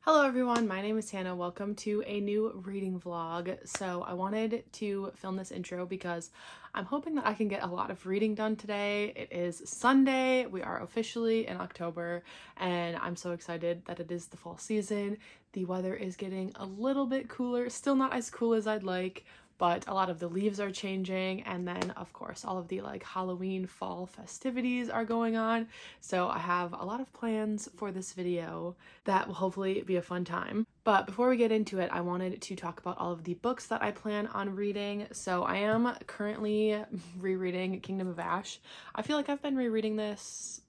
Hello everyone, my name is Hannah. Welcome to a new reading vlog. So I wanted to film this intro because I'm hoping that I can get a lot of reading done today. It is Sunday, we are officially in October, and I'm so excited that it is the fall season. The weather is getting a little bit cooler, still not as cool as I'd like, but a lot of the leaves are changing, and then of course all of the Halloween fall festivities are going on. So I have a lot of plans for this video that will hopefully be a fun time. But before we get into it, I wanted to talk about all of the books that I plan on reading. So I am currently rereading Kingdom of Ash. I feel like I've been rereading this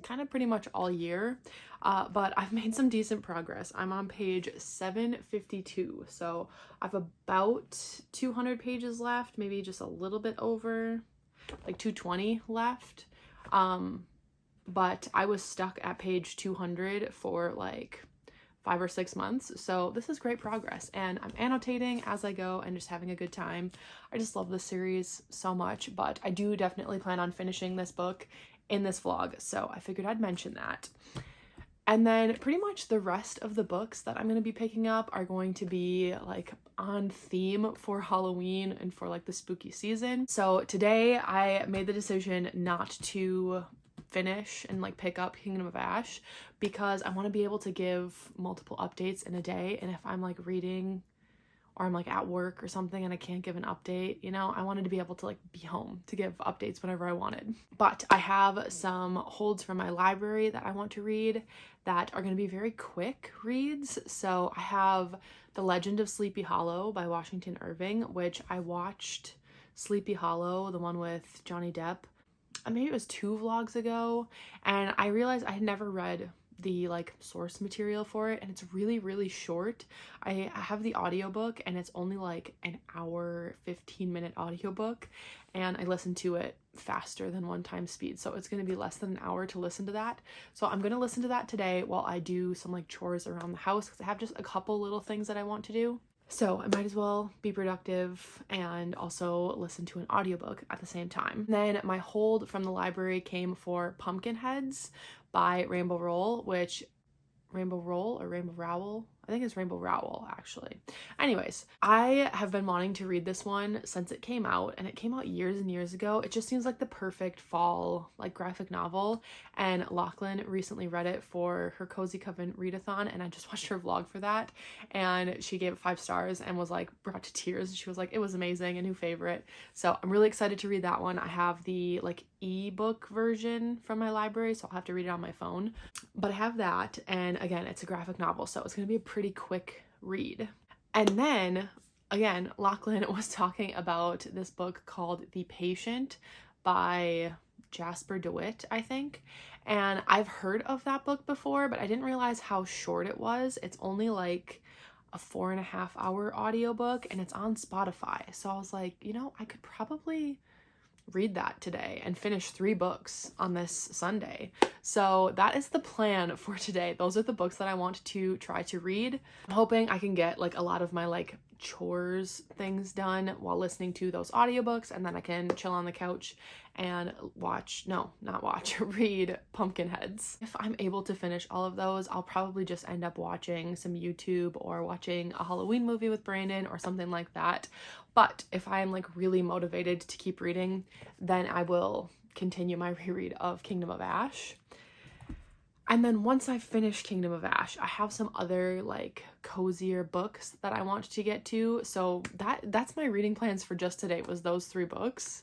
kind of pretty much all year, but I've made some decent progress. I'm on page 752, so I've about 200 pages left, maybe just a little bit over, like 220 left. But I was stuck at page 200 for like 5 or 6 months, so this is great progress, and I'm annotating as I go and just having a good time. I just love this series so much, but I do definitely plan on finishing this book in this vlog, so I figured I'd mention that. And then pretty much the rest of the books that I'm going to be picking up are going to be like on theme for Halloween and for like the spooky season. So today I made the decision not to finish and like pick up Kingdom of Ash because I want to be able to give multiple updates in a day, and if I'm like reading or I'm like at work or something and I can't give an update, you know, I wanted to be able to like be home to give updates whenever I wanted. But I have some holds from my library that I want to read that are going to be very quick reads. So I have The Legend of Sleepy Hollow by Washington Irving, which I watched Sleepy Hollow, the one with Johnny Depp, maybe it was 2 vlogs ago, and I realized I had never read the like source material for it, and it's really short. I have the audiobook and it's only like an hour 15-minute audiobook, and I listen to it faster than 1x speed, so it's going to be less than an hour to listen to that. So I'm going to listen to that today while I do some like chores around the house because I have just a couple little things that I want to do. So I might as well be productive and also listen to an audiobook at the same time. Then my hold from the library came for Pumpkinheads by Rainbow Rowell, which Rainbow Rowell or Rainbow Rowell? I think it's Rainbow Rowell, actually. Anyways, I have been wanting to read this one since it came out, and it came out years and years ago. It just seems like the perfect fall like graphic novel, and Lachlan recently read it for her Cozy Coven readathon, and I just watched her vlog for that, and she gave it 5 stars and was like brought to tears. She was like, it was amazing, a new favorite. So I'm really excited to read that one. I have the like ebook version from my library, so I'll have to read it on my phone, but I have that, and again, it's a graphic novel, so it's going to be a pretty quick read. And then again, Lachlan was talking about this book called The Patient by Jasper DeWitt, I think, and I've heard of that book before, but I didn't realize how short it was. It's only like a 4.5-hour audiobook, and it's on Spotify, so I was like, you know, I could probably read that today and finish 3 books on this Sunday. So that is the plan for today. Those are the books that I want to try to read. I'm hoping I can get like a lot of my like chores things done while listening to those audiobooks, and then I can chill on the couch and read Pumpkinheads. If I'm able to finish all of those, I'll probably just end up watching some YouTube or watching a Halloween movie with Brandon or something like that. But if I'm like really motivated to keep reading, then I will continue my reread of Kingdom of Ash. And then once I finish Kingdom of Ash, I have some other like cozier books that I want to get to. So that's my reading plans for just today, was those 3 books: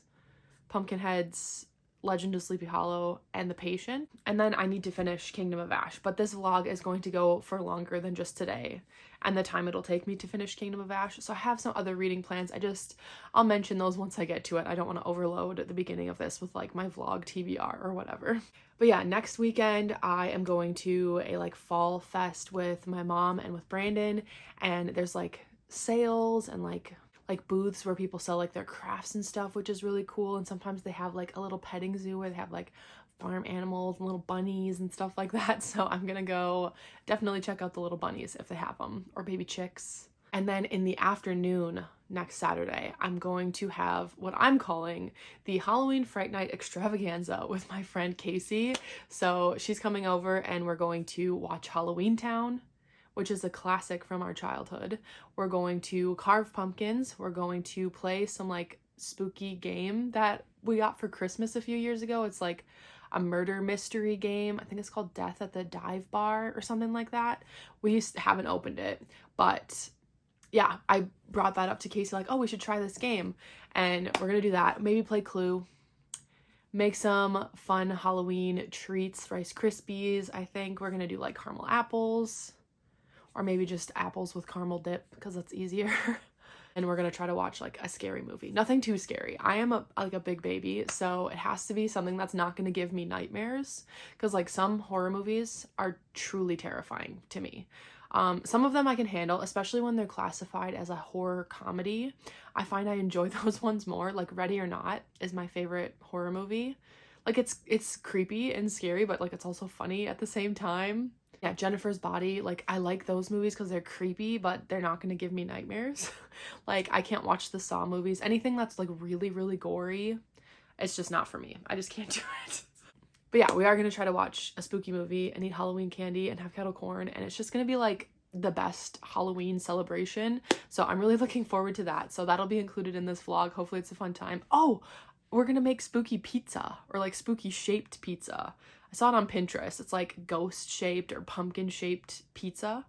Pumpkinheads, Legend of Sleepy Hollow, and The Patient. And then I need to finish Kingdom of Ash, but this vlog is going to go for longer than just today and the time it'll take me to finish Kingdom of Ash. So I have some other reading plans. I'll mention those once I get to it. I don't want to overload at the beginning of this with like my vlog TBR or whatever. But yeah, next weekend I am going to a like fall fest with my mom and with Brandon, and there's like sales and like booths where people sell like their crafts and stuff, which is really cool. And sometimes they have like a little petting zoo where they have like farm animals and little bunnies and stuff like that. So I'm gonna go definitely check out the little bunnies if they have them, or baby chicks. And then in the afternoon next Saturday, I'm going to have what I'm calling the Halloween Fright Night extravaganza with my friend Casey. So she's coming over and we're going to watch Halloween Town, which is a classic from our childhood. We're going to carve pumpkins. We're going to play some like spooky game that we got for Christmas a few years ago. It's like a murder mystery game. I think it's called Death at the Dive Bar or something like that. We haven't opened it, but yeah, I brought that up to Casey, like, oh, we should try this game. And we're gonna do that. Maybe play Clue. Make some fun Halloween treats, Rice Krispies. I think we're gonna do like caramel apples, or maybe just apples with caramel dip because that's easier. And we're gonna try to watch like a scary movie. Nothing too scary. I am like a big baby, so it has to be something that's not gonna give me nightmares, because like some horror movies are truly terrifying to me. Some of them I can handle, especially when they're classified as a horror comedy. I find I enjoy those ones more. Like Ready or Not is my favorite horror movie. Like it's creepy and scary, but like it's also funny at the same time. Yeah, Jennifer's Body, like I like those movies because they're creepy, but they're not gonna give me nightmares. Like I can't watch the Saw movies. Anything that's like really, really gory, it's just not for me. I just can't do it. But yeah, we are going to try to watch a spooky movie and eat Halloween candy and have kettle corn, and it's just going to be like the best Halloween celebration. So I'm really looking forward to that. So that'll be included in this vlog. Hopefully it's a fun time. Oh, we're going to make spooky pizza, or like spooky shaped pizza. I saw it on Pinterest. It's like ghost shaped or pumpkin shaped pizza.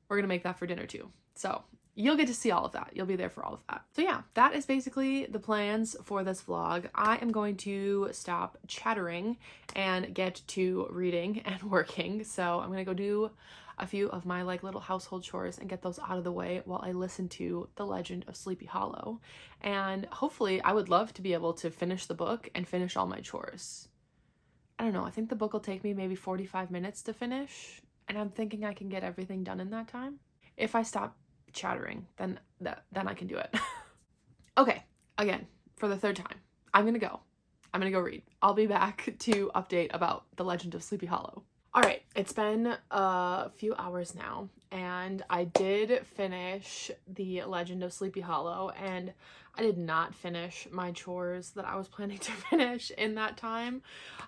We're going to make that for dinner too. So you'll get to see all of that. You'll be there for all of that. So yeah, that is basically the plans for this vlog. I am going to stop chattering and get to reading and working. So I'm gonna go do a few of my like little household chores and get those out of the way while I listen to The Legend of Sleepy Hollow. And hopefully I would love to be able to finish the book and finish all my chores. I don't know, I think the book will take me maybe 45 minutes to finish, and I'm thinking I can get everything done in that time. If I stop chattering, then I can do it. Okay, again, for the third time, I'm gonna go read. I'll be back to update about The Legend of Sleepy Hollow. All right, it's been a few hours now, and I did finish The Legend of Sleepy Hollow, and I did not finish my chores that I was planning to finish in that time,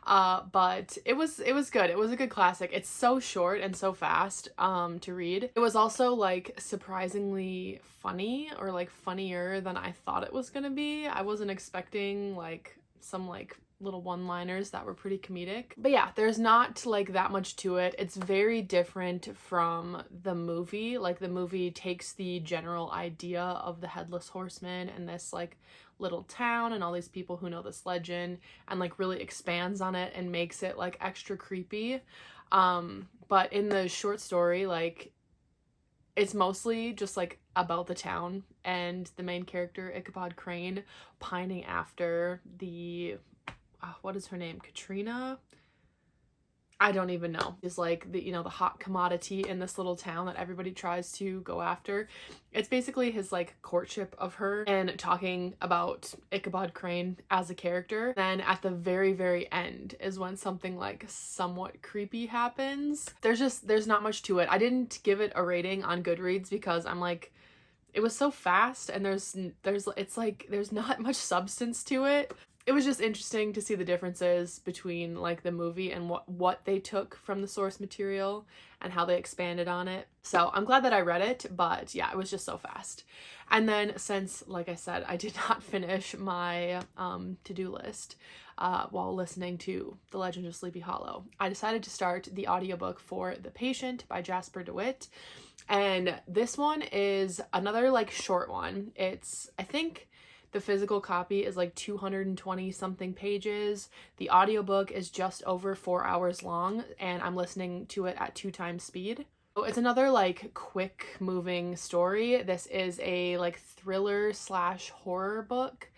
but it was good. It was a good classic. It's so short and so fast to read. It was also like surprisingly funny, or like funnier than I thought it was gonna be. I wasn't expecting like some like little one-liners that were pretty comedic. But yeah, there's not like that much to it. It's very different from the movie. Like the movie takes the general idea of the Headless Horseman and this like little town and all these people who know this legend, and like really expands on it and makes it like extra creepy. But in the short story, like it's mostly just like about the town and the main character, Ichabod Crane, pining after the what is her name? Katrina? I don't even know. Is like the, you know, the hot commodity in this little town that everybody tries to go after. It's basically his like courtship of her and talking about Ichabod Crane as a character. Then at the very, very end is when something like somewhat creepy happens. There's not much to it. I didn't give it a rating on Goodreads because I'm like, it was so fast, and it's like there's not much substance to it. It was just interesting to see the differences between like the movie and what they took from the source material and how they expanded on it. So I'm glad that I read it, but yeah, it was just so fast. And then since, like I said, I did not finish my to-do list while listening to The Legend of Sleepy Hollow, I decided to start the audiobook for The Patient by Jasper DeWitt. And this one is another like short one. It's, I think, the physical copy is like 220 something pages. The audiobook is just over 4 hours long, and I'm listening to it at 2 times speed. So it's another like quick moving story. This is a like thriller / horror book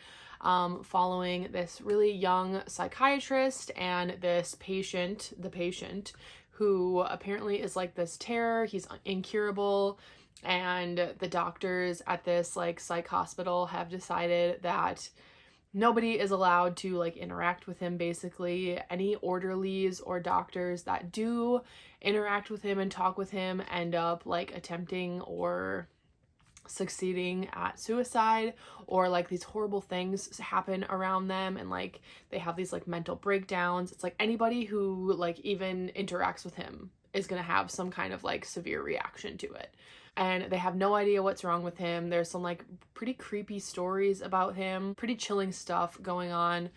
following this really young psychiatrist and this patient, the patient, who apparently is like this terror. He's incurable. And the doctors at this like psych hospital have decided that nobody is allowed to like interact with him. Basically, any orderlies or doctors that do interact with him and talk with him end up like attempting or succeeding at suicide, or like these horrible things happen around them, and like they have these like mental breakdowns. It's like anybody who like even interacts with him is going to have some kind of like severe reaction to it. And they have no idea what's wrong with him. There's some like pretty creepy stories about him, pretty chilling stuff going on.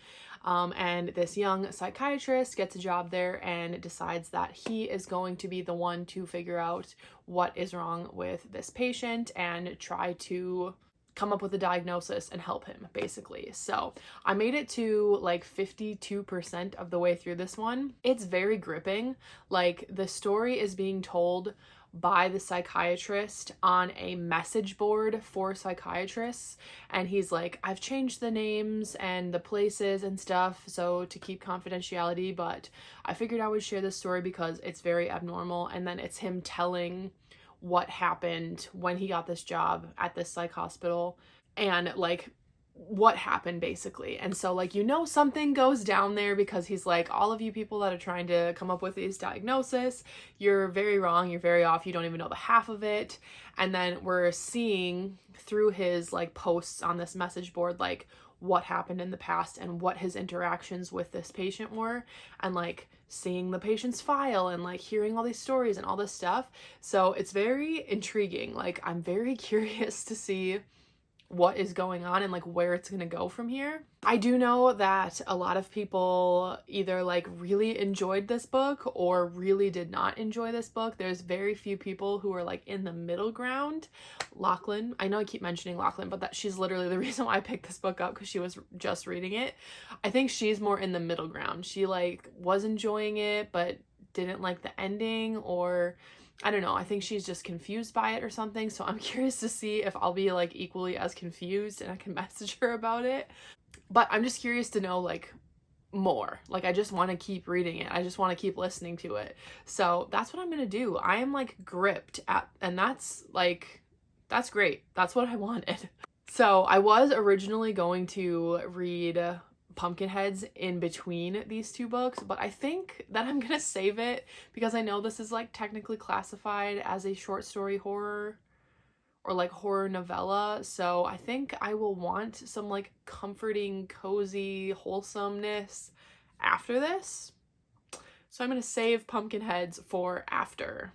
And this young psychiatrist gets a job there and decides that he is going to be the one to figure out what is wrong with this patient and try to come up with a diagnosis and help him, basically. So I made it to like 52% of the way through this one. It's very gripping. Like, the story is being told by the psychiatrist on a message board for psychiatrists, and he's like, I've changed the names and the places and stuff so to keep confidentiality, but I figured I would share this story because it's very abnormal. And then it's him telling what happened when he got this job at this psych hospital and like what happened, basically. And so like, you know, something goes down there because he's like, all of you people that are trying to come up with these diagnoses, you're very wrong, you're very off, you don't even know the half of it. And then we're seeing through his like posts on this message board like what happened in the past and what his interactions with this patient were, and like seeing the patient's file and like hearing all these stories and all this stuff. So it's very intriguing. Like, I'm very curious to see what is going on and like where it's gonna go from here. I do know that a lot of people either like really enjoyed this book or really did not enjoy this book. There's very few people who are like in the middle ground. Lachlan, I know I keep mentioning Lachlan, but that she's literally the reason why I picked this book up, because she was just reading it. I think she's more in the middle ground. She like was enjoying it but didn't like the ending, or I don't know, I think she's just confused by it or something. So I'm curious to see if I'll be like equally as confused and I can message her about it. But I'm just curious to know like more. Like, I just want to keep reading it. I just want to keep listening to it. So that's what I'm going to do. I am like gripped at, and that's like, that's great. That's what I wanted. So I was originally going to read Pumpkinheads in between these two books, but I think that I'm gonna save it because I know this is like technically classified as a short story horror or like horror novella. So I think I will want some like comforting, cozy wholesomeness after this. So I'm gonna save Pumpkinheads for after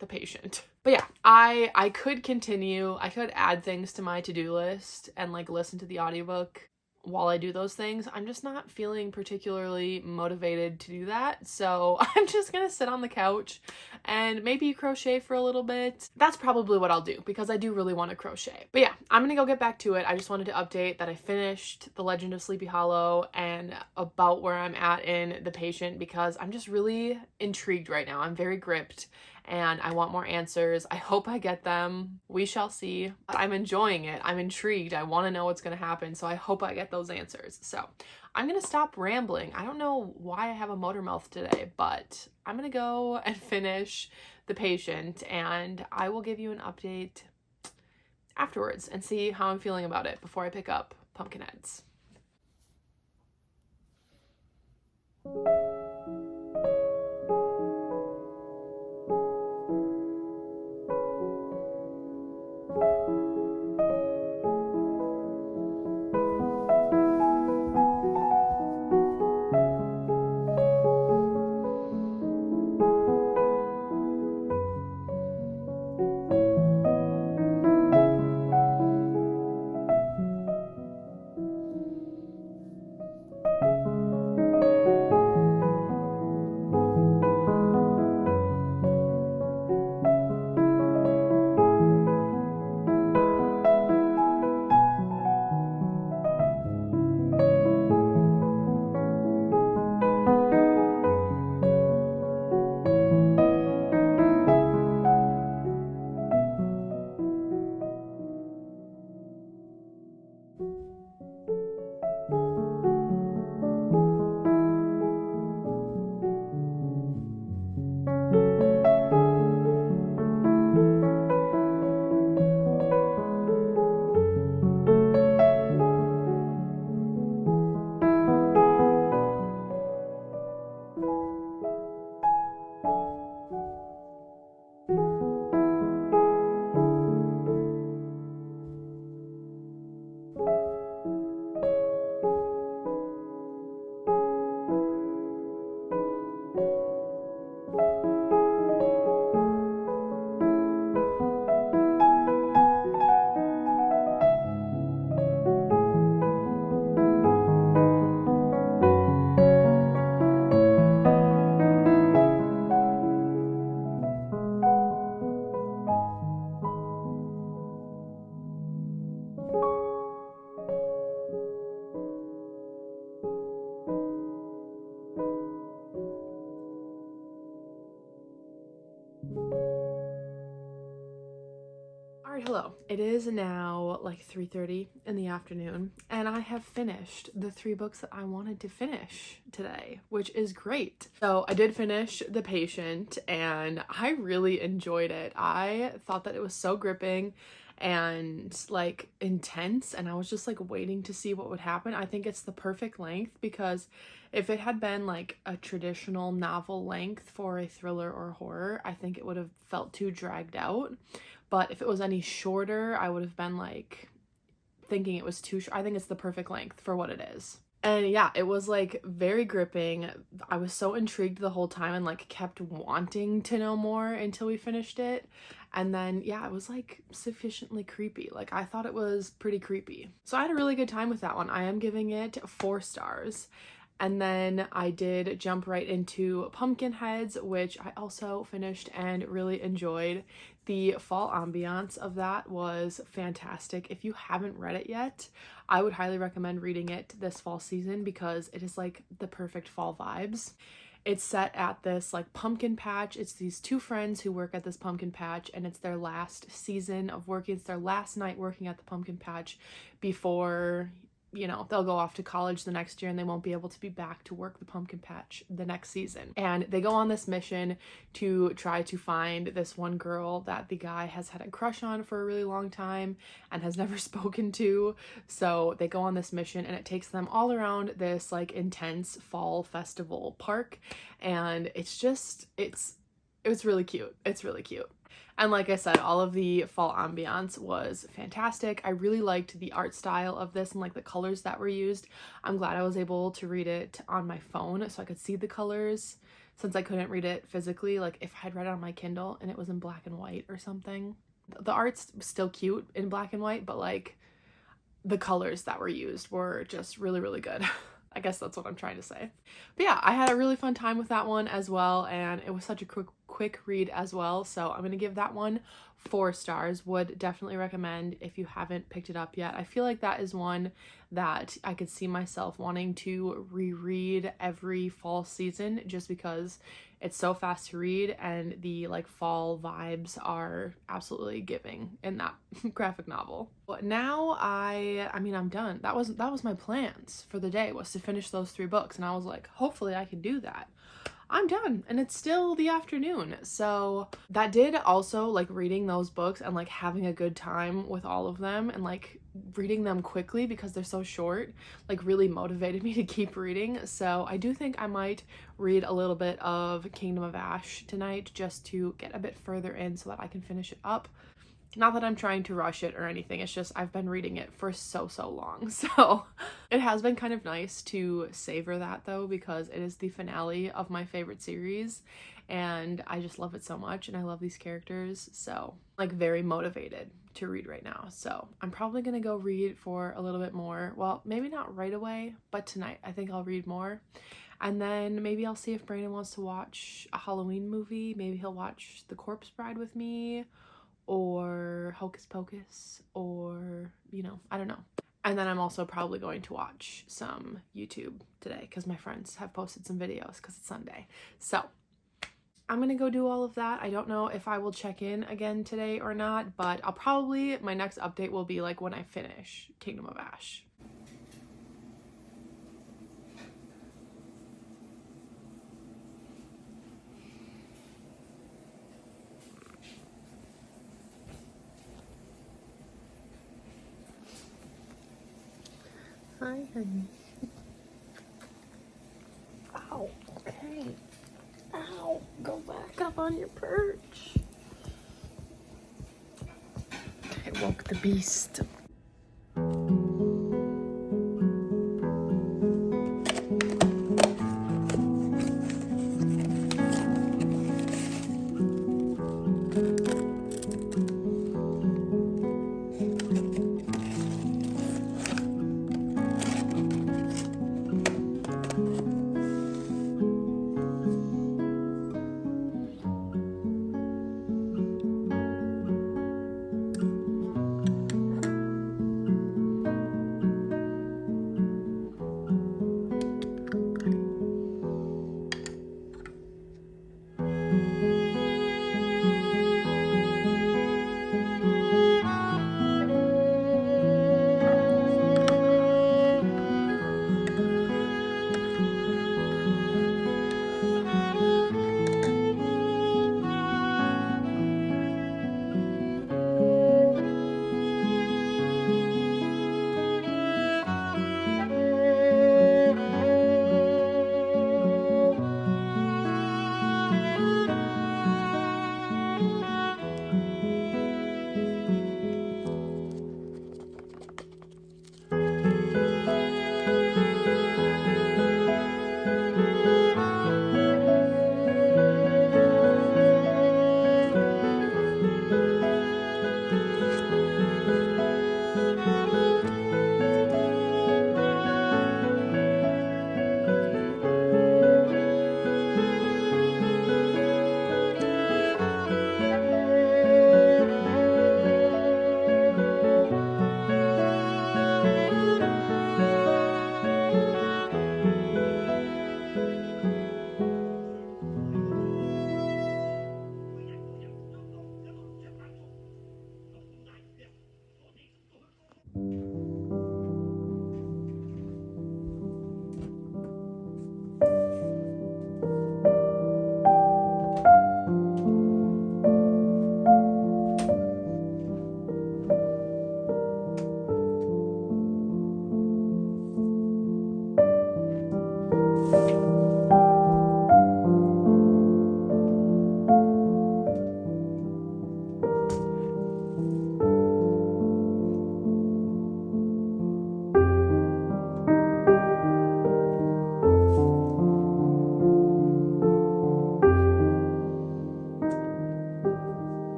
the patient. But yeah, I could continue. I could add things to my to-do list and like listen to the audiobook while I do those things. I'm just not feeling particularly motivated to do that. So I'm just gonna sit on the couch and maybe crochet for a little bit. That's probably what I'll do because I do really want to crochet. But yeah, I'm gonna go get back to it. I just wanted to update that I finished The Legend of Sleepy Hollow and about where I'm at in The Patient, because I'm just really intrigued right now. I'm very gripped and I want more answers. I hope I get them. We shall see. I'm enjoying it. I'm intrigued. I want to know what's going to happen. So I hope I get those answers. So I'm going to stop rambling. I don't know why I have a motor mouth today, but I'm going to go and finish The Patient, and I will give you an update afterwards and see how I'm feeling about it before I pick up Pumpkinheads. Alright, hello. It is now like 3:30 in the afternoon, and I have finished the 3 books that I wanted to finish today, which is great. So I did finish The Patient, and I really enjoyed it. I thought that it was so gripping and like intense, and I was just like waiting to see what would happen. I think it's the perfect length, because if it had been like a traditional novel length for a thriller or horror, I think it would have felt too dragged out. But if it was any shorter, I would have been like thinking it was too short. I think it's the perfect length for what it is. And yeah, it was like very gripping. I was so intrigued the whole time and like kept wanting to know more until we finished it. And then yeah, it was like sufficiently creepy. Like I thought it was pretty creepy. So I had a really good time with that one. I am giving it 4 stars. And then I did jump right into Pumpkinheads, which I also finished and really enjoyed. The fall ambiance of that was fantastic. If you haven't read it yet, I would highly recommend reading it this fall season, because it is like the perfect fall vibes. It's set at this like pumpkin patch. It's these 2 friends who work at this pumpkin patch, and it's their last season of working. It's their last night working at the pumpkin patch before, you know, they'll go off to college the next year and they won't be able to be back to work the pumpkin patch the next season. And they go on this mission to try to find this one girl that the guy has had a crush on for a really long time and has never spoken to. So they go on this mission, and it takes them all around this like intense fall festival park, and it's really cute. It's really cute. And like I said, all of the fall ambiance was fantastic. I really liked the art style of this and like the colors that were used. I'm glad I was able to read it on my phone so I could see the colors, since I couldn't read it physically. Like if I had read it on my Kindle and it was in black and white or something. The art's still cute in black and white, but like the colors that were used were just really, really good. I guess that's what I'm trying to say. But yeah, I had a really fun time with that one as well, and it was such a quick read as well. So I'm gonna give that one 4 stars. Would definitely recommend if you haven't picked it up yet. I feel like that is one that I could see myself wanting to reread every fall season, just because it's so fast to read and the like fall vibes are absolutely giving in that graphic novel. But now I mean I'm done. That was my plans for the day, was to finish those 3 books, and I was like, hopefully I can do that. I'm done, and it's still the afternoon. So that did also, like, reading those books and like having a good time with all of them and like reading them quickly because they're so short, like really motivated me to keep reading. So I do think I might read a little bit of Kingdom of Ash tonight, just to get a bit further in so that I can finish it up. Not that I'm trying to rush it or anything, it's just I've been reading it for so long. So it has been kind of nice to savor that though, because it is the finale of my favorite series and I just love it so much and I love these characters. So like very motivated to read right now. So I'm probably gonna go read for a little bit more. Well, maybe not right away, but tonight I think I'll read more. And then maybe I'll see if Brandon wants to watch a Halloween movie. Maybe he'll watch The Corpse Bride with me, or Hocus Pocus, or, you know, I don't know. And then I'm also probably going to watch some YouTube today because my friends have posted some videos because it's Sunday. So I'm gonna go do all of that. I don't know if I will check in again today or not, but I'll probably, my next update will be like when I finish Kingdom of Ash. Hi, honey. Ow, okay. Ow, go back up on your perch. I woke the beast.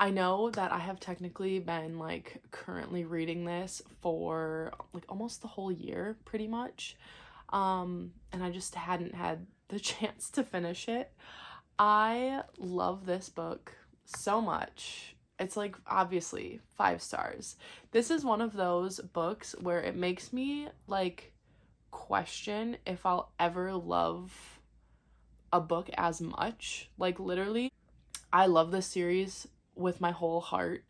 I know that I have technically been like currently reading this for like almost the whole year pretty much. And I just hadn't had the chance to finish it. I love this book so much. It's like obviously 5 stars. This is one of those books where it makes me like question if I'll ever love a book as much. Like literally, I love this series with my whole heart.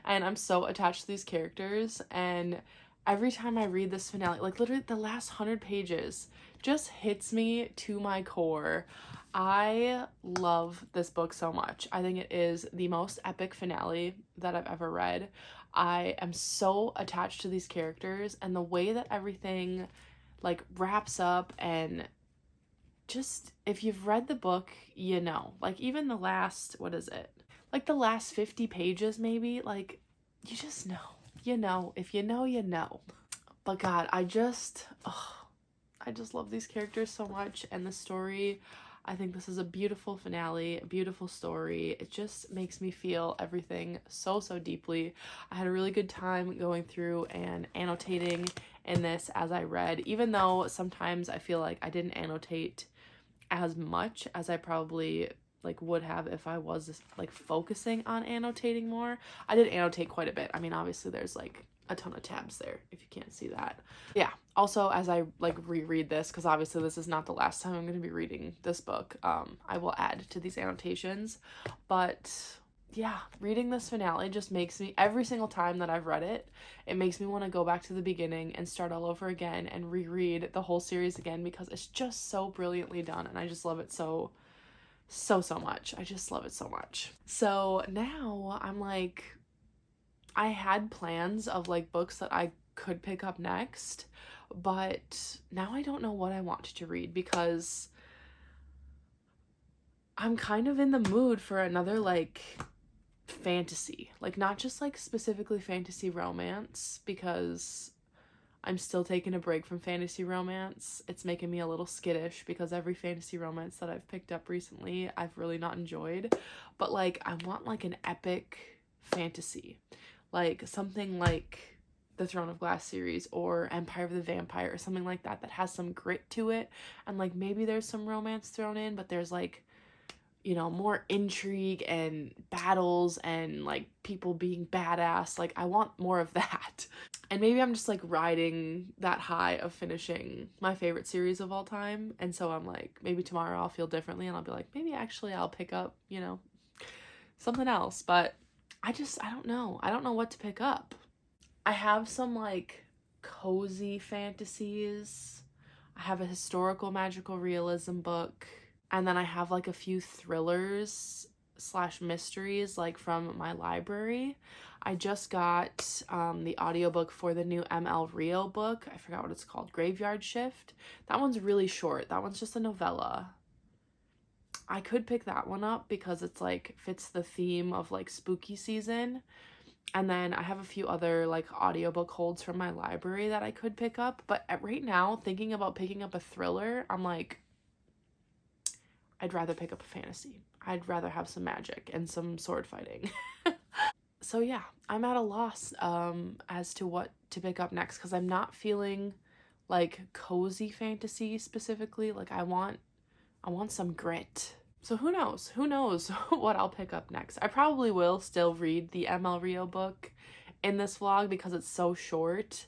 And I'm so attached to these characters, and every time I read this finale, like literally the last 100 pages just hits me to my core. I love this book so much. I think it is the most epic finale that I've ever read. I am so attached to these characters, and the way that everything like wraps up, and just if you've read the book, you know, like even the last, what is it? Like the last 50 pages maybe, like you just know. You know, if you know, you know. But God, I just love these characters so much, and the story. I think this is a beautiful finale, a beautiful story. It just makes me feel everything so, so deeply. I had a really good time going through and annotating in this as I read, even though sometimes I feel like I didn't annotate as much as I probably like would have if I was like focusing on annotating more. I did annotate quite a bit. I mean, obviously there's like a ton of tabs there if you can't see that. Yeah, also as I like reread this, because obviously this is not the last time I'm going to be reading this book, I will add to these annotations. But yeah, reading this finale just makes me, every single time that I've read it, it makes me want to go back to the beginning and start all over again and reread the whole series again, because it's just so brilliantly done, and I just love it so much. I just love it so much. So now I'm like, I had plans of like books that I could pick up next, but now I don't know what I want to read, because I'm kind of in the mood for another like fantasy, like not just like specifically fantasy romance, because I'm still taking a break from fantasy romance. It's making me a little skittish, because every fantasy romance that I've picked up recently I've really not enjoyed. But like I want like an epic fantasy, like something like the Throne of Glass series or Empire of the Vampire or something like that, that has some grit to it, and like maybe there's some romance thrown in, but there's like, you know, more intrigue and battles and like people being badass. Like I want more of that. And maybe I'm just like riding that high of finishing my favorite series of all time, and so I'm like, maybe tomorrow I'll feel differently and I'll be like, maybe actually I'll pick up, you know, something else. But I don't know. I don't know what to pick up. I have some like cozy fantasies. I have a historical magical realism book. And then I have like a few thrillers slash mysteries like from my library. I just got the audiobook for the new ML Rio book. I forgot what it's called. Graveyard Shift. That one's really short. That one's just a novella. I could pick that one up because it's like fits the theme of like spooky season. And then I have a few other like audiobook holds from my library that I could pick up. But right now, thinking about picking up a thriller, I'm like, I'd rather pick up a fantasy. I'd rather have some magic and some sword fighting. So yeah, I'm at a loss as to what to pick up next, because I'm not feeling like cozy fantasy specifically. Like I want some grit. So who knows? Who knows what I'll pick up next? I probably will still read the ML Rio book in this vlog because it's so short,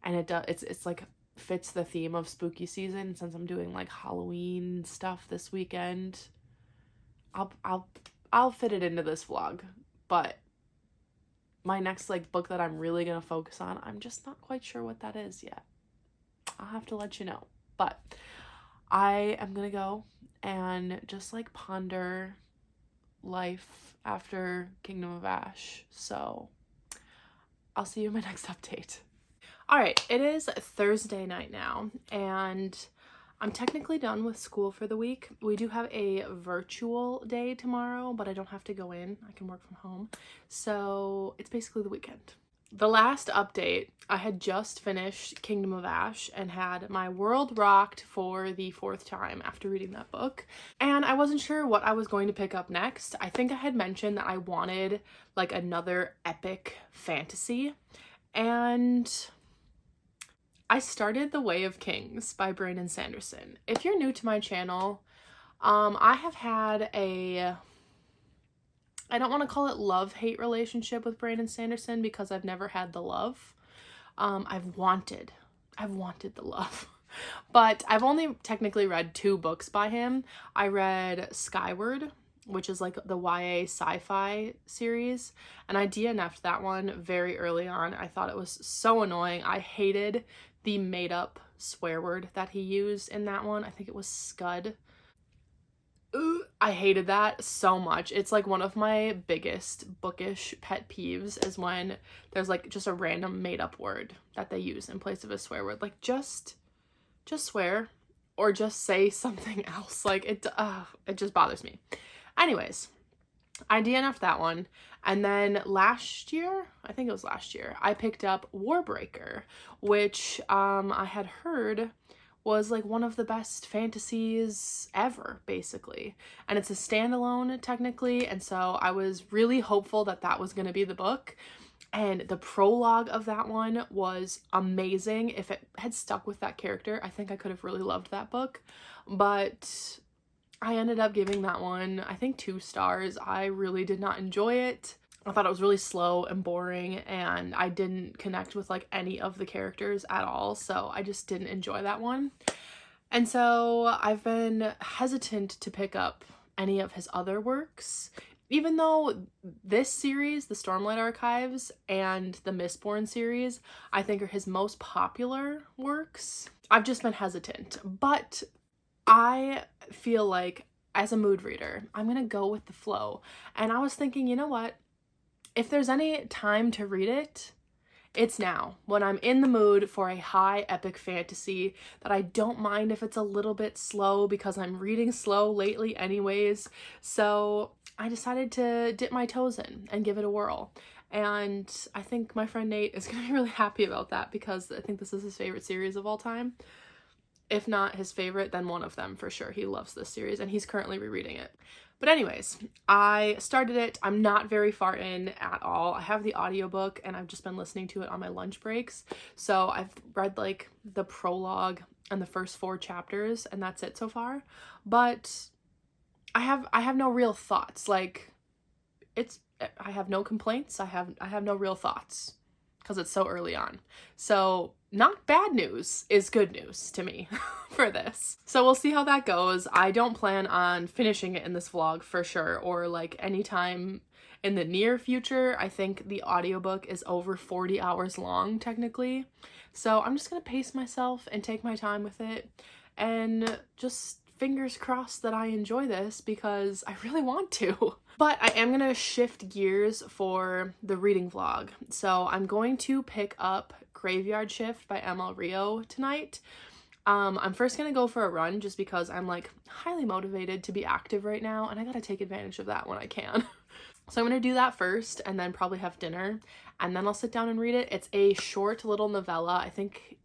and it's like fits the theme of spooky season, since I'm doing like Halloween stuff this weekend. I'll fit it into this vlog. But my next like book that I'm really gonna focus on, I'm just not quite sure what that is yet. I'll have to let you know. But I am gonna go and just like ponder life after Kingdom of Ash. So I'll see you in my next update. All right, it is Thursday night now, and I'm technically done with school for the week. We do have a virtual day tomorrow, but I don't have to go in. I can work from home. So it's basically the weekend. The last update, I had just finished Kingdom of Ash and had my world rocked for the 4th time after reading that book. And I wasn't sure what I was going to pick up next. I think I had mentioned that I wanted like another epic fantasy. And I started The Way of Kings by Brandon Sanderson. If you're new to my channel, I have had I don't want to call it love-hate relationship with Brandon Sanderson because I've never had the love. I've wanted the love. But I've only technically read 2 books by him. I read Skyward, which is like the YA sci-fi series, and I DNF'd that one very early on. I thought it was so annoying. I hated the made-up swear word that he used in that one. I think it was scud. I hated that so much. It's like one of my biggest bookish pet peeves is when there's like just a random made-up word that they use in place of a swear word. Like just swear or just say something else. Like it just bothers me. Anyways, I DNF'd that one, and then last year, I think it was last year, I picked up Warbreaker, which I had heard was like one of the best fantasies ever, basically. And it's a standalone technically, and so I was really hopeful that that was going to be the book. And the prologue of that one was amazing. If it had stuck with that character, I think I could have really loved that book. But I ended up giving that one, I think, 2 stars. I really did not enjoy it. I thought it was really slow and boring, and I didn't connect with like any of the characters at all, so I just didn't enjoy that one. And so I've been hesitant to pick up any of his other works, even though this series, the Stormlight Archives and the Mistborn series, I think are his most popular works. I've just been hesitant, but I feel like as a mood reader, I'm gonna go with the flow. And I was thinking, you know what? If there's any time to read it, it's now, when I'm in the mood for a high epic fantasy that I don't mind if it's a little bit slow because I'm reading slow lately anyways. So I decided to dip my toes in and give it a whirl. And I think my friend Nate is gonna be really happy about that because I think this is his favorite series of all time. If not his favorite, then one of them for sure. He loves this series and he's currently rereading it. But anyways, I started it. I'm not very far in at all. I have the audiobook and I've just been listening to it on my lunch breaks. So I've read like the prologue and the first 4 chapters and that's it so far. But I have no real thoughts. Like I have no complaints. I have no real thoughts because it's so early on. So not bad news is good news to me for this. So we'll see how that goes. I don't plan on finishing it in this vlog for sure, or like anytime in the near future. I think the audiobook is over 40 hours long technically. So I'm just gonna pace myself and take my time with it and just fingers crossed that I enjoy this because I really want to. But I am gonna shift gears for the reading vlog. So I'm going to pick up Graveyard Shift by ML Rio tonight. I'm first gonna go for a run just because I'm like highly motivated to be active right now and I gotta take advantage of that when I can. So I'm gonna do that first and then probably have dinner and then I'll sit down and read it. It's a short little novella. I think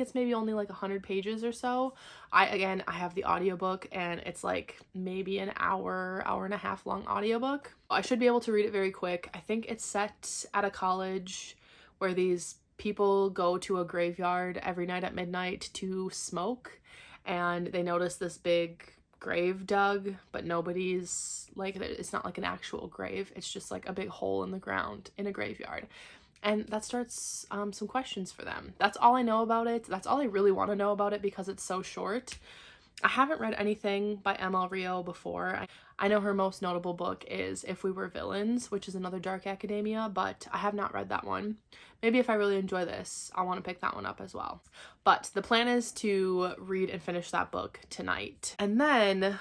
it's maybe only like 100 pages or so. I have the audiobook and it's like maybe an hour and a half long audiobook. I should be able to read it very quick. I think it's set at a college where these people go to a graveyard every night at midnight to smoke, and they notice this big grave dug, but nobody's like, it's not like an actual grave. It's just like a big hole in the ground in a graveyard. And that starts some questions for them. That's all I know about it. That's all I really want to know about it because it's so short. I haven't read anything by ML Rio before. I know her most notable book is If We Were Villains, which is another dark academia, but I have not read that one. Maybe if I really enjoy this, I'll want to pick that one up as well. But the plan is to read and finish that book tonight. And then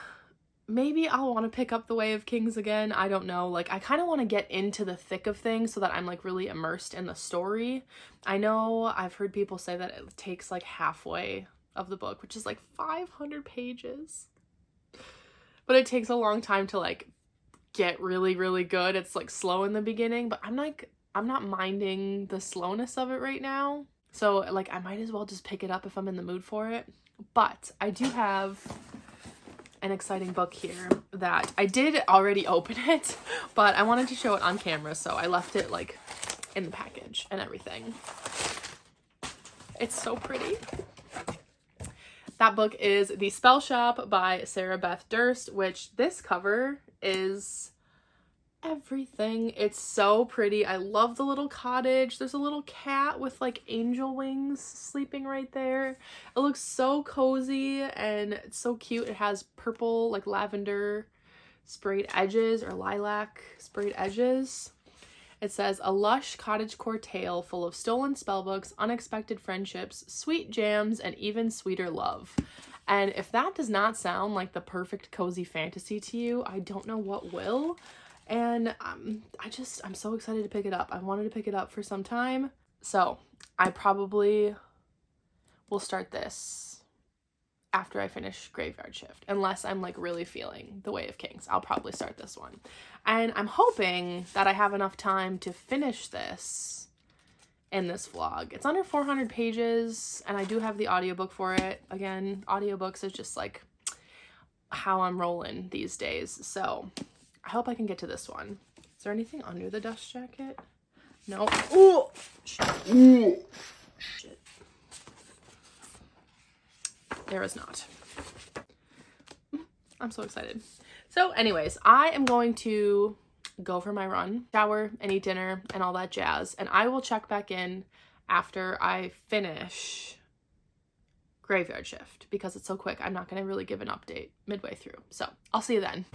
maybe I'll want to pick up The Way of Kings again. I don't know. Like, I kind of want to get into the thick of things so that I'm like really immersed in the story. I know I've heard people say that it takes like halfway of the book, which is like 500 pages. But it takes a long time to like get really, really good. It's like slow in the beginning, but I'm like I'm not minding the slowness of it right now. So like I might as well just pick it up if I'm in the mood for it. But I do have an exciting book here that I did already open it, but I wanted to show it on camera, so I left it like in the package and everything. It's so pretty. That book is The Spell Shop by Sarah Beth Durst, which this cover is everything. It's so pretty. I love the little cottage. There's a little cat with like angel wings sleeping right there. It looks so cozy and it's so cute. It has purple, like lavender sprayed edges or lilac sprayed edges. It says, a lush cottagecore tale full of stolen spellbooks, unexpected friendships, sweet jams, and even sweeter love. And if that does not sound like the perfect cozy fantasy to you, I don't know what will. And I'm so excited to pick it up. I wanted to pick it up for some time. So I probably will start this after I finish Graveyard Shift, unless I'm like really feeling The Way of Kings. I'll probably start this one. And I'm hoping that I have enough time to finish this in this vlog. It's under 400 pages and I do have the audiobook for it. Again, audiobooks is just like how I'm rolling these days. So I hope I can get to this one. Is there anything under the dust jacket? No. Ooh! Ooh! Shit. There is not. I'm so excited. So anyways, I am going to go for my run, shower, and eat dinner, and all that jazz. And I will check back in after I finish Graveyard Shift because it's so quick. I'm not going to really give an update midway through. So I'll see you then.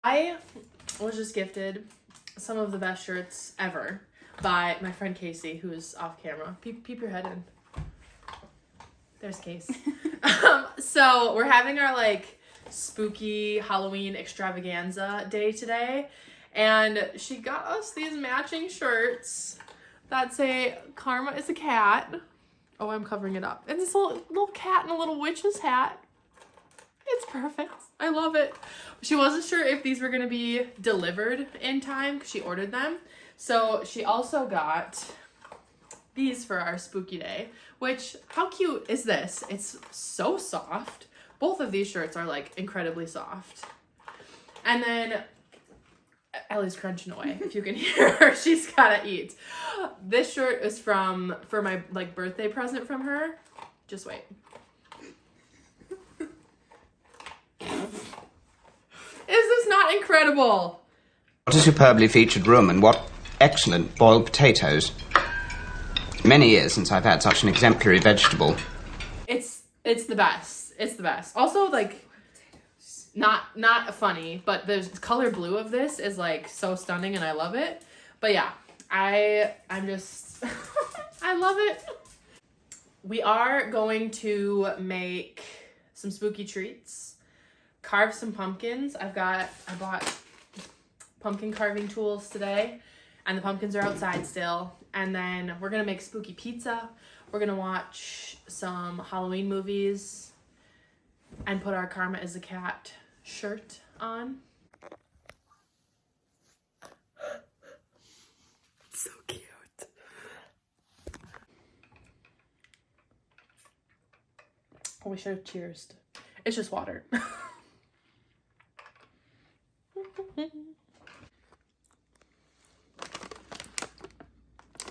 I was just gifted some of the best shirts ever by my friend Casey, who's off camera. Peep your head in. There's Case. So we're having our like spooky Halloween extravaganza day today, and she got us these matching shirts that say Karma is a cat. Oh, I'm covering it up. And this little cat in a little witch's hat. It's perfect. I love it. She wasn't sure if these were going to be delivered in time because she ordered them. So she also got these for our spooky day, which, how cute is this? It's so soft. Both of these shirts are like incredibly soft. And then Ellie's crunching away. If you can hear her, she's gotta eat. This shirt is for my like birthday present from her. Just wait. Is this not incredible? What a superbly featured room, and what excellent boiled potatoes. Many years since I've had such an exemplary vegetable. It's the best. It's the best. Also, like, not funny, but the color blue of this is like so stunning and I love it. But yeah, I'm just I love it. We are going to make some spooky treats, carve some pumpkins. I bought pumpkin carving tools today, and the pumpkins are outside still. And then we're gonna make spooky pizza. We're gonna watch some Halloween movies and put our Karma is a Cat shirt on. So cute. Oh, we should have cheersed. It's just water.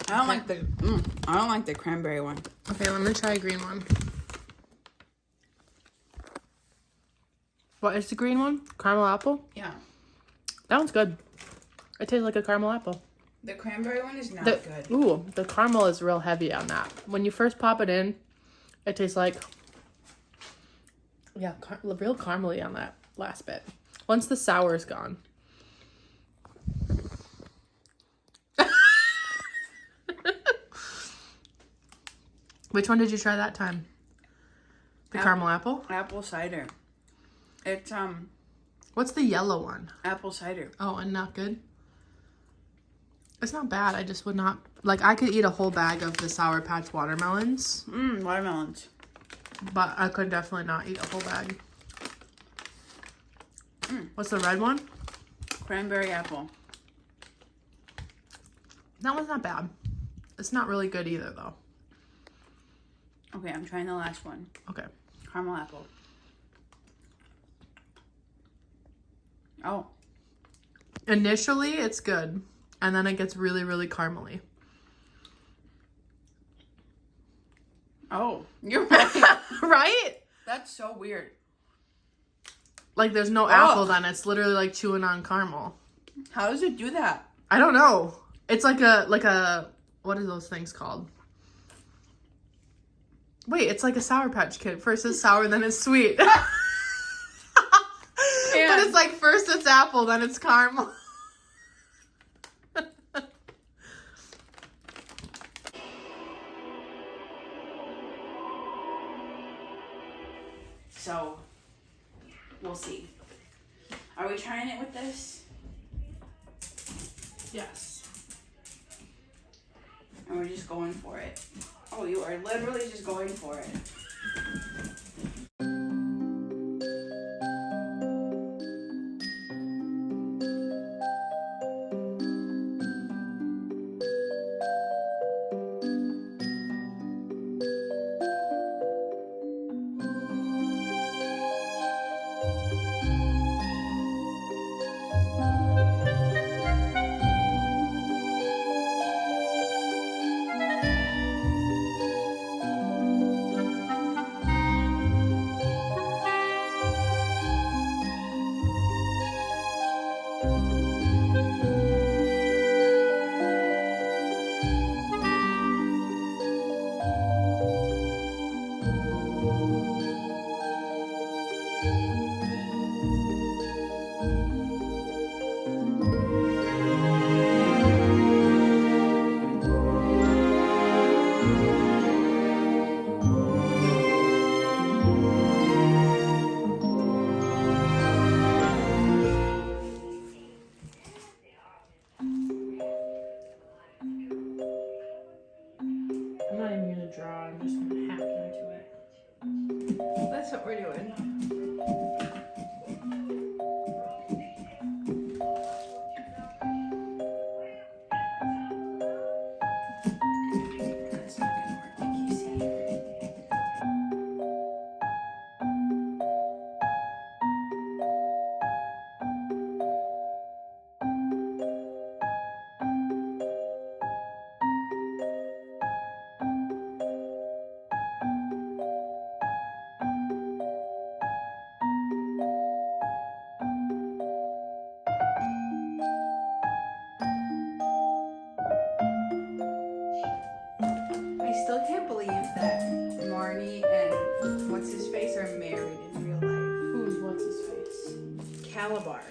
I don't like the cranberry one. Okay, let me try a green one. What is the green one? Caramel apple? Yeah. That one's good. It tastes like a caramel apple. The cranberry one is not good. Ooh, the caramel is real heavy on that. When you first pop it in, it tastes like, yeah, real caramely on that last bit. Once the sour is gone. Which one did you try that time? The caramel apple? Apple cider. It's What's the yellow one? apple cider. Oh, and not good? It's not bad. I just would not, like, I could eat a whole bag of the Sour Patch watermelons. Watermelons. But I could definitely not eat a whole bag. What's the red one? Cranberry apple. That one's not bad. It's not really good either, though. Okay, I'm trying the last one. Okay. Caramel apple. Oh. Initially, it's good. And then it gets really, really caramely. Oh. You're right. Right? That's so weird. Like, there's no apple then. It's literally like chewing on caramel. How does it do that? I don't know. It's like a, what are those things called? Wait, it's like a Sour Patch Kid. First it's sour, then it's sweet. But it's like first it's apple, then it's caramel. So, we'll see. Are we trying it with this? Yes. And we're just going for it. Oh, you are literally just going for it. I'm not even gonna draw. I'm just gonna hack into it. That's what we're doing. That's not gonna work like you see. Calabar.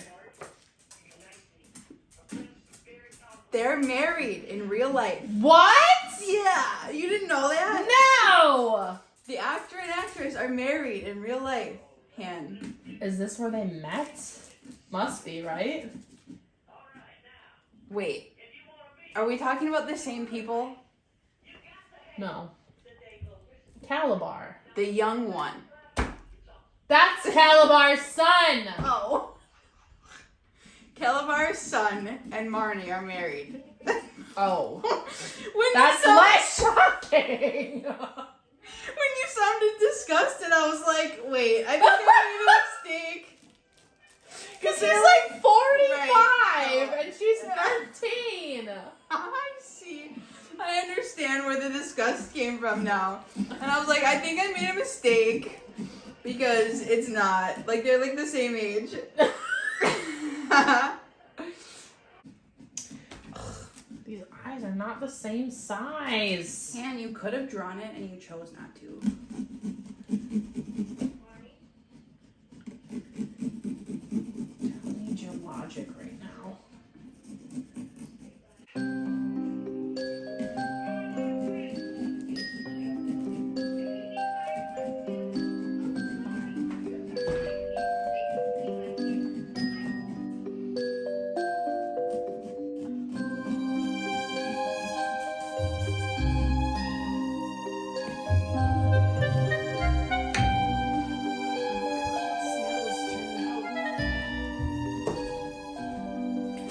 They're married in real life. What? Yeah, you didn't know that? No! The actor and actress are married in real life. Han. Is this where they met? Must be, right? Wait. Are we talking about the same people? No. Calabar. The young one. That's Calabar's son! Oh. Calabar's son and Marnie are married. Oh. When That's less shocking! When you sounded disgusted, I was like, wait, I think I made a mistake. Because he's like 45 Right. and she's 13. I see. I understand where the disgust came from now. And I was like, I think I made a mistake. Because it's not. Like, they're like the same age. These eyes are not the same size. Han, you could have drawn it and you chose not to. I need your logic right now.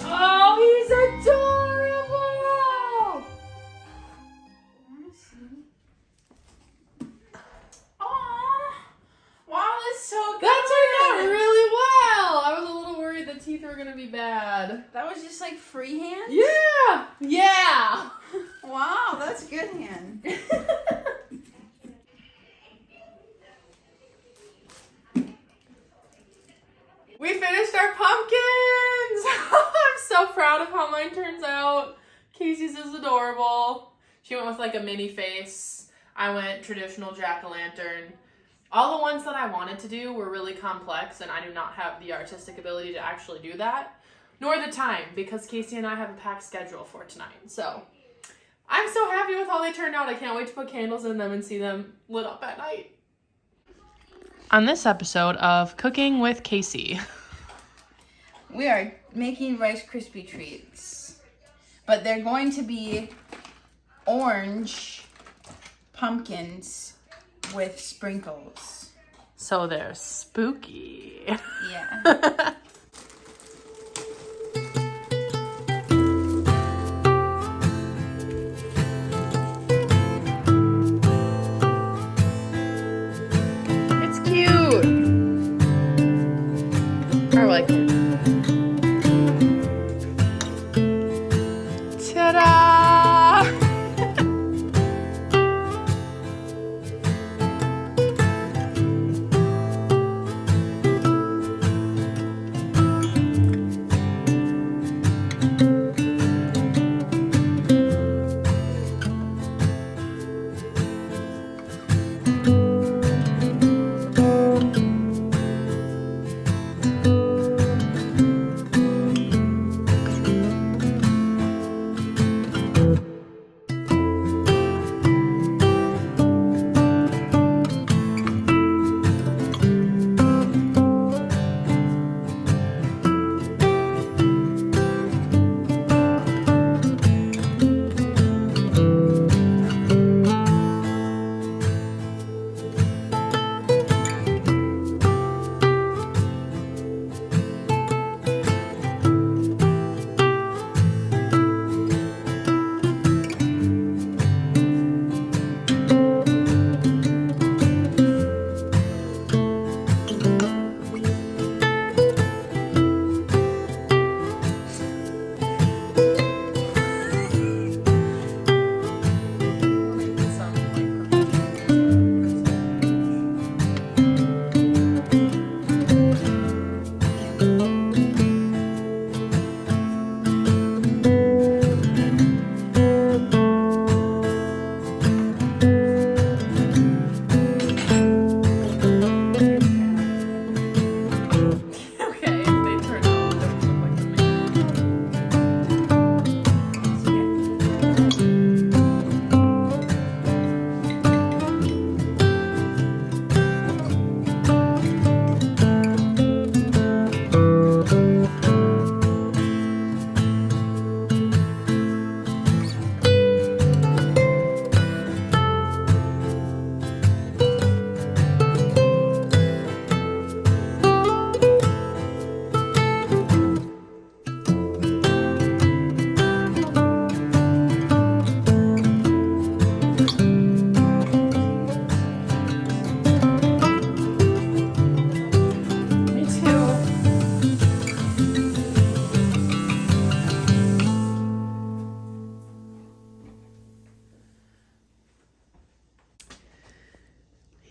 Oh, he's adorable! Aww. Wow, that's so good. That turned out really well! I was a little worried the teeth were gonna be bad. That was just like freehand? Yeah! Yeah! Wow, that's good hand. We finished our pumpkins! I'm so proud of how mine turns out. Casey's is adorable. She went with like a mini face. I went traditional jack-o'-lantern. All the ones that I wanted to do were really complex, and I do not have the artistic ability to actually do that, nor the time, because Casey and I have a packed schedule for tonight. So I'm so happy with how they turned out. I can't wait to put candles in them and see them lit up at night. On this episode of Cooking with Casey, We are making Rice Krispie treats, but they're going to be orange pumpkins with sprinkles. so they're spooky. Yeah. It's cute. I like it. Ta-da!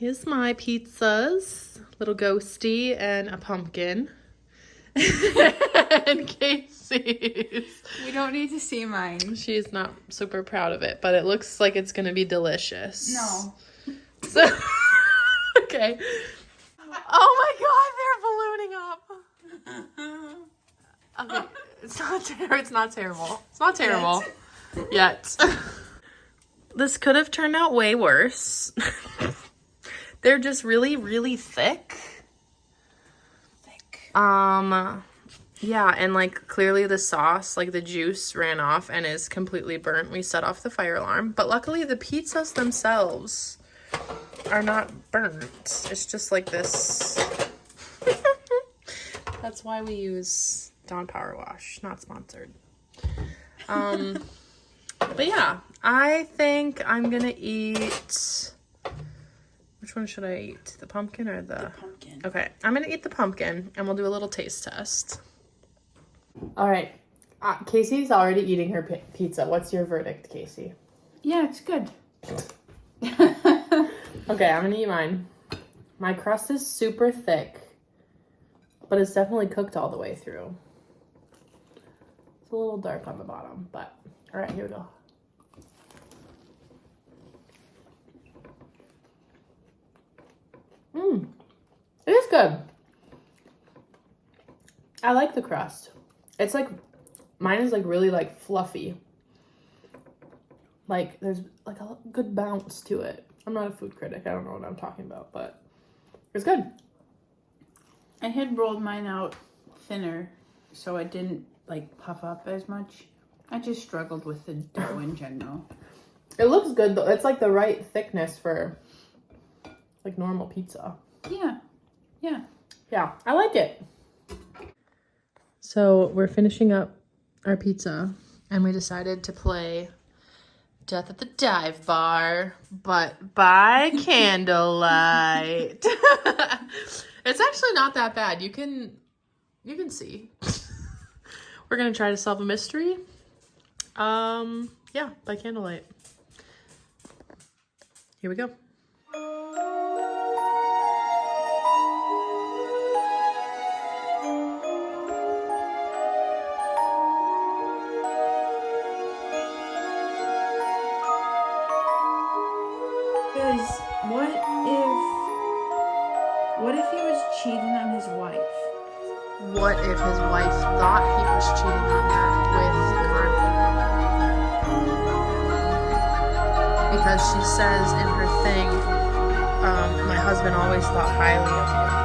Here's my pizzas. Little ghosty and a pumpkin. And Casey's. You don't need to see mine. She's not super proud of it, but it looks like it's gonna be delicious. No. So, okay. Oh my god, they're ballooning up. Okay, it's not terrible. It's not terrible. Yet. This could have turned out way worse. They're just really, really thick. Yeah, and like clearly the sauce, like the juice ran off and is completely burnt. We set off the fire alarm, but luckily the pizzas themselves are not burnt. It's just like this. That's why we use Dawn Power Wash, not sponsored. But yeah, I think I'm gonna eat. Which one should I eat? The pumpkin or the pumpkin. Okay, I'm gonna eat the pumpkin and we'll do a little taste test. All right, Casey's already eating her pizza. What's your verdict, Casey? Yeah, it's good. Okay, I'm gonna eat mine. My crust is super thick, but it's definitely cooked all the way through. It's a little dark on the bottom, but all right, here we go. It is good. I like the crust. It's like, mine is like really like fluffy. Like there's like a good bounce to it. I'm not a food critic. I don't know what I'm talking about, but it's good. I had rolled mine out thinner so it didn't like puff up as much. I just struggled with the dough in general. It looks good though. It's like the right thickness for like normal pizza. Yeah. Yeah, I like it. So we're finishing up our pizza and we decided to play Death at the Dive Bar, but by candlelight. It's actually not that bad. You can see. We're gonna try to solve a mystery. Yeah, by candlelight. Here we go. Because what if he was cheating on his wife? What if his wife thought he was cheating on her with Carmen? Because she says in her thing, my husband always thought highly of you.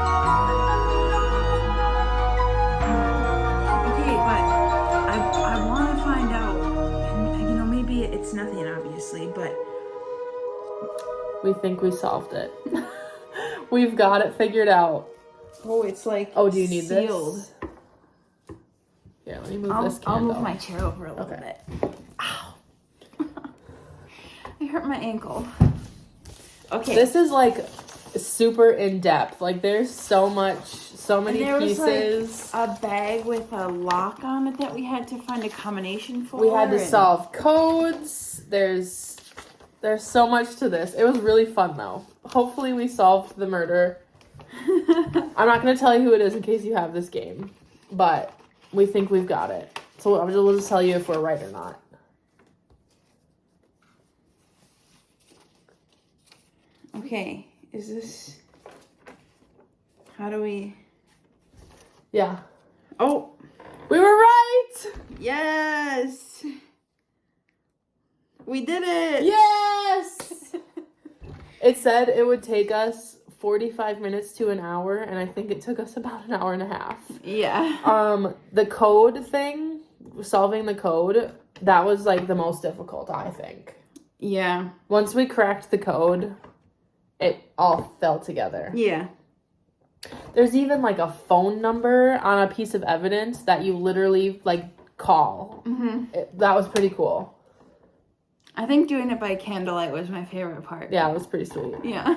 Okay, but I want to find out, and maybe it's nothing obviously, but We think we solved it. We've got it figured out. oh, it's like Oh, do you need sealed. this? Yeah, let me move this candle. I'll move my chair over a little bit. Ow. I hurt my ankle. Okay. This is like super in depth. Like there's so many there pieces. was like a bag with a lock on it that we had to find a combination for. We had to solve codes. There's so much to this. It was really fun though. Hopefully we solved the murder. I'm not going to tell you who it is in case you have this game, but we think we've got it. So we'll just tell you if we're right or not. Okay, how do we... Yeah. Oh! We were right! Yes! We did it! Yes! It said it would take us 45 minutes to an hour, and I think it took us about an hour and a half. Yeah. The code thing, solving the code, that was like the most difficult, I think. Yeah. Once we cracked the code, it all fell together. Yeah. There's even like a phone number on a piece of evidence that you literally like call. Mm-hmm. That was pretty cool. I think doing it by candlelight was my favorite part. Yeah, it was pretty sweet. Yeah.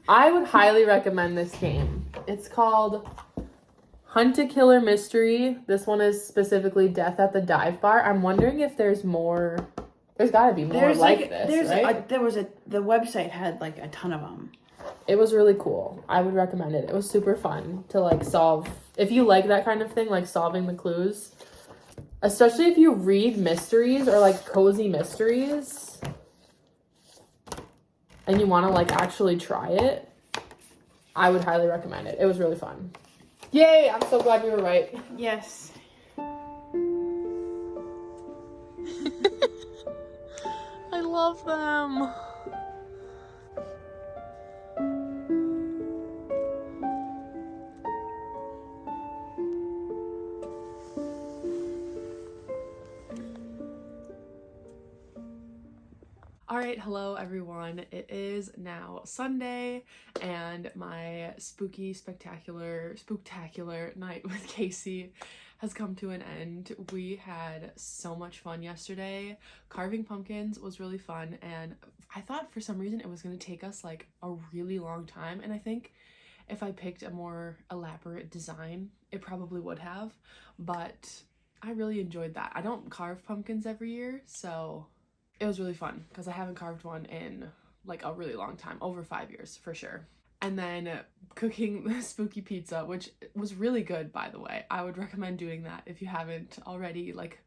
I would highly recommend this game. It's called Hunt a Killer Mystery. This one is specifically Death at the Dive Bar. I'm wondering if there's more. There's got to be more like this, right? The website had like a ton of them. it was really cool. I would recommend it. It was super fun to like solve, if you like that kind of thing, like solving the clues, especially if you read mysteries or like cozy mysteries and you want to like actually try it. I would highly recommend it. It was really fun. Yay, I'm so glad we were right. Yes. I love them. All right, hello everyone. It is now Sunday and my spooktacular night with Casey has come to an end. We had so much fun yesterday. Carving pumpkins was really fun, and I thought for some reason it was going to take us like a really long time, and I think if I picked a more elaborate design, it probably would have, but I really enjoyed that. I don't carve pumpkins every year, so it was really fun because I haven't carved one in like a really long time, over 5 years for sure. And then cooking the spooky pizza, which was really good, by the way. I would recommend doing that if you haven't already like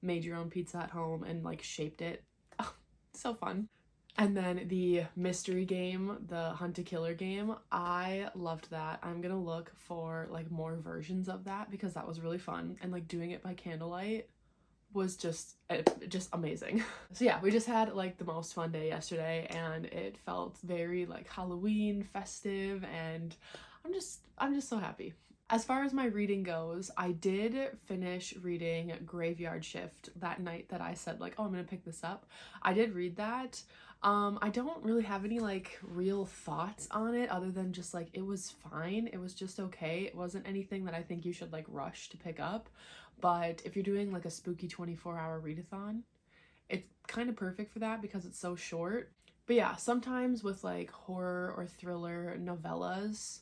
made your own pizza at home and like shaped it. Oh, so fun. And then the mystery game, the Hunt a Killer game, I loved that. I'm gonna look for like more versions of that because that was really fun, and like doing it by candlelight was just amazing. So yeah, we just had like the most fun day yesterday, and it felt very like Halloween festive, and I'm just so happy. As far as my reading goes, I did finish reading Graveyard Shift that night that I said like, oh, I'm gonna pick this up. I did read that. I don't really have any like real thoughts on it other than just like it was fine. It was just okay. It wasn't anything that I think you should like rush to pick up. But if you're doing like a spooky 24-hour readathon, it's kind of perfect for that because it's so short. But yeah, sometimes with like horror or thriller novellas,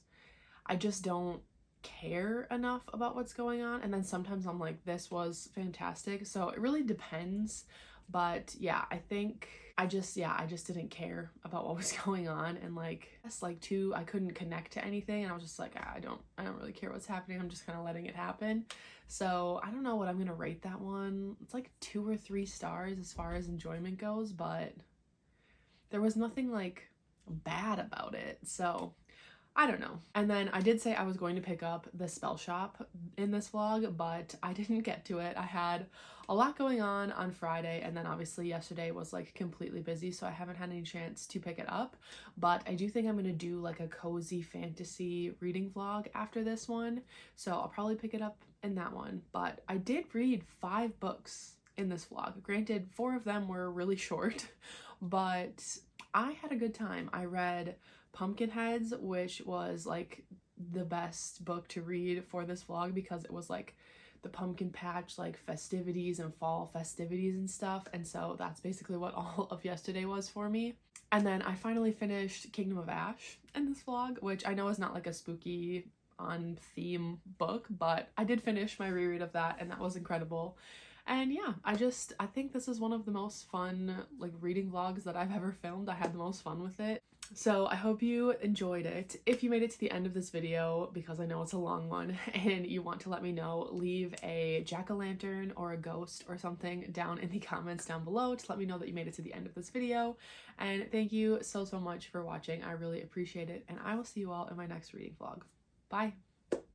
I just don't care enough about what's going on, and then sometimes I'm like, this was fantastic. So it really depends. But yeah, I think I just didn't care about what was going on, and like it's like too, I couldn't connect to anything, and I was just like, I don't really care what's happening. I'm just kind of letting it happen. So I don't know what I'm gonna rate that one. It's like 2 or 3 stars as far as enjoyment goes, but there was nothing like bad about it. So I don't know. And then I did say I was going to pick up the Spell Shop in this vlog, but I didn't get to it. I had a lot going on Friday, and then obviously yesterday was like completely busy, so I haven't had any chance to pick it up. But I do think I'm gonna do like a cozy fantasy reading vlog after this one, so I'll probably pick it up in that one. But I did read 5 books in this vlog. Granted, 4 of them were really short, but I had a good time. I read Pumpkinheads, which was like the best book to read for this vlog because it was like the pumpkin patch like festivities and fall festivities and stuff, and so that's basically what all of yesterday was for me. And then I finally finished Kingdom of Ash in this vlog, which I know is not like a spooky on theme book, but I did finish my reread of that, and that was incredible. And yeah, I think this is one of the most fun like reading vlogs that I've ever filmed. I had the most fun with it. So I hope you enjoyed it. If you made it to the end of this video, because I know it's a long one, and you want to let me know, leave a jack-o'-lantern or a ghost or something down in the comments down below to let me know that you made it to the end of this video. And thank you so much for watching. I really appreciate it, and I will see you all in my next reading vlog. Bye!